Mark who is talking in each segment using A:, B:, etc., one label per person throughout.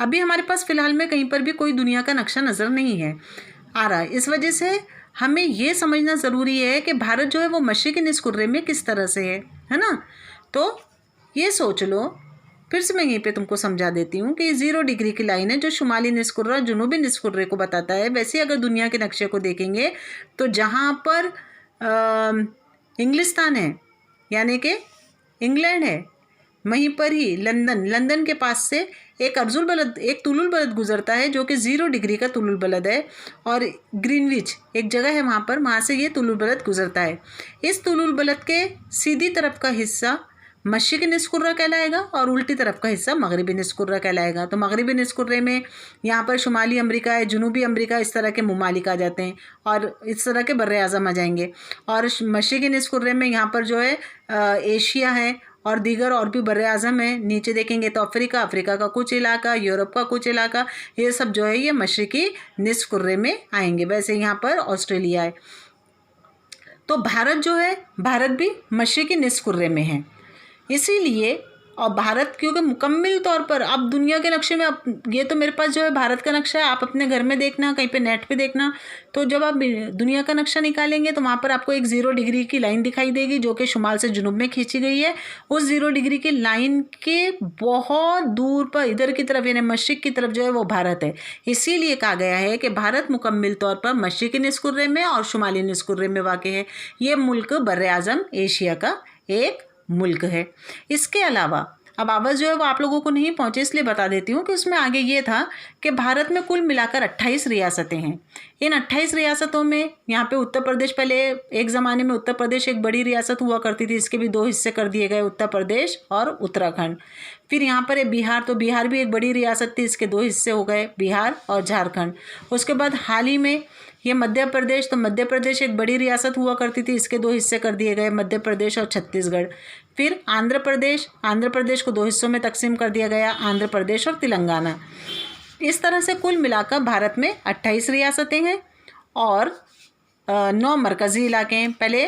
A: अभी हमारे पास फ़िलहाल में कहीं पर भी कोई दुनिया का नक्शा नज़र नहीं है आ रहा। इस वजह से हमें ये समझना ज़रूरी है कि भारत जो है वो मशरिक़ी निस्कुर्रे में किस तरह से है ना। तो ये सोच लो, फिर से मैं यहीं पे तुमको समझा देती हूँ कि 0 डिग्री की लाइन है जो शुमाली निस्कुर्रा जुनूबी निस्कुर्रे को बताता है। वैसे अगर दुनिया के नक्शे को देखेंगे तो जहाँ पर इंग्लिस्तान है यानी कि इंग्लैंड है, वहीं पर ही लंदन के पास से एक एक तुलुल बलद गुजरता है जो कि 0 डिग्री का तुलुल बलद है, और ग्रीनविच एक जगह है वहाँ से ये तुलुल बलद गुजरता है। इस तुलुल बलद के सीधी तरफ का हिस्सा मशरिक़ी निस्कुर्रा कहलाएगा और उल्टी तरफ का हिस्सा मगरिबी निस्कुर्रा कहलाएगा। तो मगरिबी निस्कुर्रे में यहाँ पर शुमाली अमेरिका है, जनूबी अमेरिका, इस तरह के ममालिक आ जाते हैं और इस तरह के बर्रे आज़म आ जाएंगे। और मशरिक़ी निस्कुर्रे में यहाँ पर जो है एशिया है और दीगर और भी बर्रे आज़म है। नीचे देखेंगे तो अफ्रीका का कुछ इलाका, यूरोप का कुछ इलाका, ये सब जो है ये मशरिक़ी निस्कुर्रे में आएंगे। वैसे यहाँ पर ऑस्ट्रेलिया है। तो भारत जो है, भारत भी मशरिक़ी निस्कुर्रे में है। इसीलिए और भारत क्योंकि मुकम्मल तौर पर अब दुनिया के नक्शे में, अब ये तो मेरे पास जो है भारत का नक्शा है, आप अपने घर में देखना, कहीं पे नेट पे देखना, तो जब आप दुनिया का नक्शा निकालेंगे तो वहाँ पर आपको एक 0 डिग्री की लाइन दिखाई देगी जो कि शुमाल से जुनूब में खींची गई है। उस 0 डिग्री की लाइन के बहुत दूर पर इधर की तरफ यानी मशरिक़ की तरफ जो है वो भारत है। इसीलिए कहा गया है कि भारत मुकम्मल तौर पर मशरिक़ी निस्कुर्रे में और शुमाली निस्कुर्रे में वाक़ है। ये मुल्क बर्रे आज़म एशिया का एक मुल्क है। इसके अलावा अब आवाज़ जो है वो आप लोगों को नहीं पहुँचे, इसलिए बता देती हूँ कि उसमें आगे ये था कि भारत में कुल मिलाकर 28 रियासतें हैं। इन 28 रियासतों में यहाँ पे उत्तर प्रदेश, पहले एक ज़माने में उत्तर प्रदेश एक बड़ी रियासत हुआ करती थी, इसके भी 2 हिस्से कर दिए गए, उत्तर प्रदेश और उत्तराखंड। फिर यहाँ पर है बिहार, तो बिहार भी एक बड़ी रियासत थी, इसके 2 हिस्से हो गए, बिहार और झारखंड। उसके बाद हाल ही में ये मध्य प्रदेश, तो मध्य प्रदेश एक बड़ी रियासत हुआ करती थी, इसके 2 हिस्से कर दिए गए, मध्य प्रदेश और छत्तीसगढ़। फिर आंध्र प्रदेश को 2 हिस्सों में तकसीम कर दिया गया, आंध्र प्रदेश और तेलंगाना। इस तरह से कुल मिलाकर भारत में 28 रियासतें हैं और 9 मरकज़ी इलाके हैं। पहले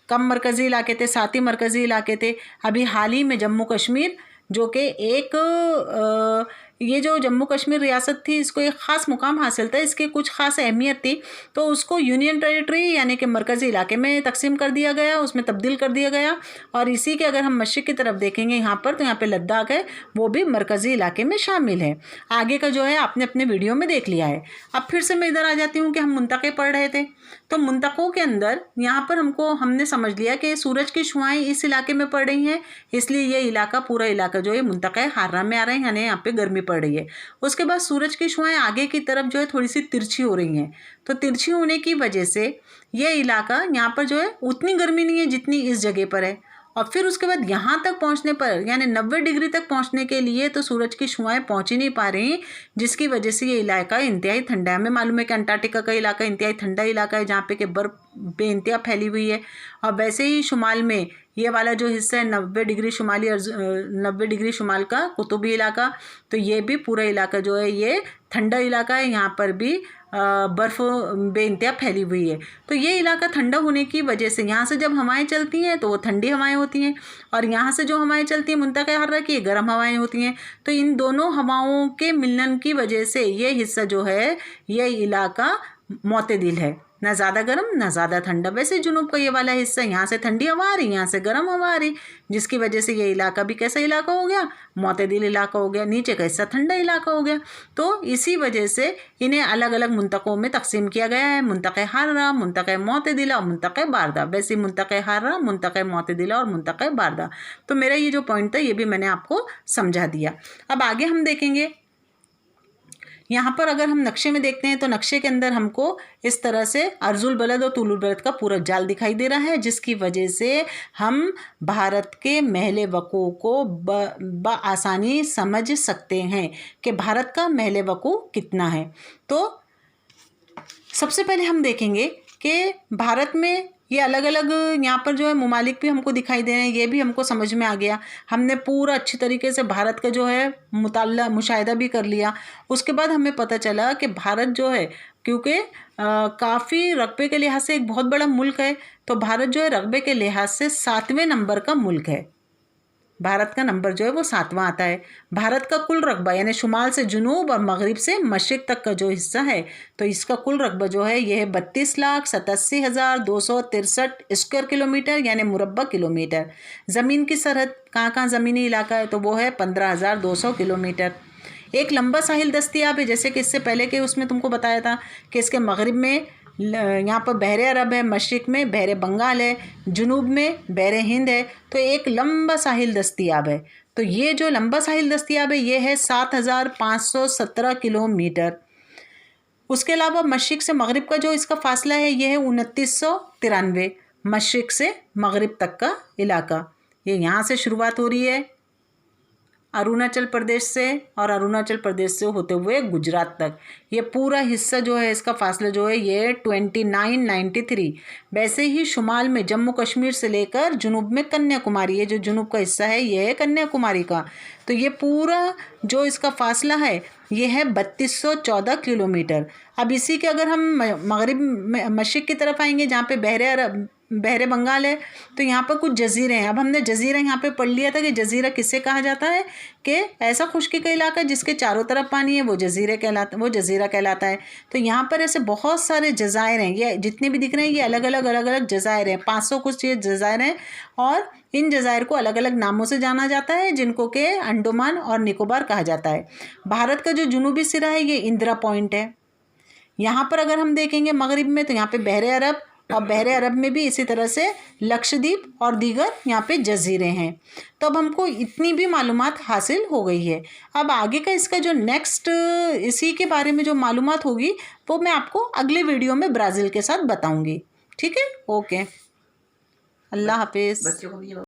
A: कम मरकज़ी इलाके थे, 7 ही मरकज़ी इलाके थे। अभी हाल ही में जम्मू कश्मीर जो कि एक ये जो जम्मू कश्मीर रियासत थी, इसको एक ख़ास मुकाम हासिल था, इसकी कुछ ख़ास अहमियत थी, तो उसको यूनियन टेरिटरी यानी कि मरकज़ी इलाके में तकसीम कर दिया गया, उसमें तब्दील कर दिया गया। और इसी के अगर हम मशरिक़ की तरफ देखेंगे यहाँ पर, तो यहाँ पे लद्दाख है, वो भी मरकज़ी इलाके में शामिल है। आगे का जो है आपने अपने वीडियो में देख लिया है। अब फिर से मैं इधर आ जाती हूँ कि हम मुंतक़े पढ़ रहे थे, तो मुंतक़ों के अंदर यहाँ पर हमने समझ लिया कि सूरज की शुआएँ इस इलाके में पड़ रही हैं, इसलिए ये इलाका, पूरा इलाका जो है मुंतक़े हार्रा में आ रहा है, यानी यहाँ पे गर्मी पड़ रही है। उसके बाद सूरज की शुआएँ आगे की तरफ जो है थोड़ी सी तिरछी हो रही हैं, तो तिरछी होने की वजह से ये इलाका यहाँ पर जो है उतनी गर्मी नहीं है जितनी इस जगह पर है। और फिर उसके बाद यहाँ तक पहुँचने पर यानी 90 डिग्री तक पहुँचने के लिए तो सूरज की शुआएँ पहुँच ही नहीं पा रही, जिसकी वजह से ये इलाका इंतहाई ठंडा है। हमें मालूम है कि अंटार्कटिका का इलाका इंतहाई ठंडा इलाका है जहाँ पे कि बर्फ़ बेइंतहा फैली हुई है। और वैसे ही शुमाल में ये वाला जो हिस्सा है 90 डिग्री शुमाली और 90 डिग्री शुमाल का कुतुबी इलाका, तो ये भी पूरा इलाका जो है ये ठंडा इलाका है, यहाँ पर भी बर्फ़ बेइंतहा फैली हुई है। तो ये इलाका ठंडा होने की वजह से यहाँ से जब हवाएं चलती हैं तो वो ठंडी हवाएं होती हैं, और यहाँ से जो हवाएं चलती हैं मुंतक़े हर्रा की गर्म हवाएं होती हैं। तो इन दोनों हवाओं के मिलन की वजह से ये हिस्सा जो है ये इलाका मोतदिल है, ना ज़्यादा गर्म ना ज़्यादा ठंडा। वैसे जुनूब का ये वाला हिस्सा, यहाँ से ठंडी हवा आ रही, यहाँ से गर्म हवा आ रही, जिसकी वजह से ये इलाका भी कैसा इलाका हो गया, मोतदिल इलाका हो गया। नीचे का हिस्सा ठंडा इलाका हो गया। तो इसी वजह से इन्हें अलग अलग मुंतक़ों में तकसीम किया गया है, मुंतक़े हार्रा, मुंतक़े मोतदिला और मुंतक़े बारदा। वैसे मुंतक़े हार्रा, मुंतक़े मोतदिला और मुंतक़े बारदा। तो मेरा ये जो पॉइंट था ये भी मैंने आपको समझा दिया। अब आगे हम देखेंगे, यहाँ पर अगर हम नक्शे में देखते हैं तो नक्शे के अंदर हमको इस तरह से अर्जुल बलद और तुलुल बलद का पूरा जाल दिखाई दे रहा है, जिसकी वजह से हम भारत के महले वक़ू को बआसानी समझ सकते हैं कि भारत का महले वक़ू कितना है। तो सबसे पहले हम देखेंगे कि भारत में ये अलग अलग यहाँ पर जो है ममालिक भी हमको दिखाई दे रहे हैं, ये भी हमको समझ में आ गया। हमने पूरा अच्छी तरीके से भारत का जो है मुशाहिदा भी कर लिया। उसके बाद हमें पता चला कि भारत जो है क्योंकि काफ़ी रकबे के लिहाज से एक बहुत बड़ा मुल्क है, तो भारत जो है रकबे के लिहाज से 7वें नंबर का मुल्क है। भारत का नंबर जो है वो 7वां आता है। भारत का कुल रकबा यानी शुमाल से जुनूब और मगरिब से मशरिक तक का जो हिस्सा है, तो इसका कुल रकबा जो है ये है 32,87,263 स्क्वायर किलोमीटर यानी मुरब्बा किलोमीटर। ज़मीन की सरहद कहाँ कहाँ ज़मीनी इलाका है, तो वो है 15,200 किलोमीटर। एक लंबा साहिल दस्तियाब है, जैसे कि इससे पहले के उसमें तुमको बताया था कि इसके मगरिब में यहाँ पर बहरे अरब है, मशरिक में बहरे बंगाल है, जुनूब में बहरे हिंद है। तो एक लंबा साहिल दस्तियाब है। तो ये जो लंबा साहिल दस्तियाब है ये है 7,517 किलोमीटर। उसके अलावा मशरिक से मगरिब का जो इसका फासला है ये है 2993, मशरिक से मगरिब तक का इलाका। ये यहाँ से शुरुआत हो रही है अरुणाचल प्रदेश से, और अरुणाचल प्रदेश से होते हुए गुजरात तक ये पूरा हिस्सा जो है इसका फासला जो है ये 2993। वैसे ही शुमाल में जम्मू कश्मीर से लेकर जुनूब में कन्याकुमारी, ये जो जुनूब का हिस्सा है ये है कन्याकुमारी का, तो ये पूरा जो इसका फासला है ये है 3214 किलोमीटर। अब इसी के अगर हम मगरिब मशरिक की तरफ आएंगे जहाँ पे बहरे बंगाल है, तो यहाँ पर कुछ जजीरे हैं। अब हमने जजीरा यहाँ पे पढ़ लिया था कि जजीरा किससे कहा जाता है कि ऐसा खुश्की का इलाका जिसके चारों तरफ पानी है वो जजीरा कहलाता है। तो यहाँ पर ऐसे बहुत सारे जजायर हैं, ये जितने भी दिख रहे हैं ये अलग अलग जजायर हैं, 500 कुछ ये जजायर हैं, और इन जजायर को अलग अलग नामों से जाना जाता है जिनको कि अंडमान और निकोबार कहा जाता है। भारत का जो जुनूबी सिरा है ये इंदिरा पॉइंट है। यहाँ पर अगर हम देखेंगे मगरिब में तो यहाँ पे बहरे अरब, और बहरे अरब में भी इसी तरह से लक्षद्वीप और दीगर यहाँ पे जजीरे हैं। तो अब हमको इतनी भी मालूमात हासिल हो गई है। अब आगे का इसका जो नेक्स्ट इसी के बारे में जो मालूमात होगी वो मैं आपको अगले वीडियो में ब्राज़ील के साथ बताऊंगी। ठीक है, ओके, अल्लाह हाफिज़।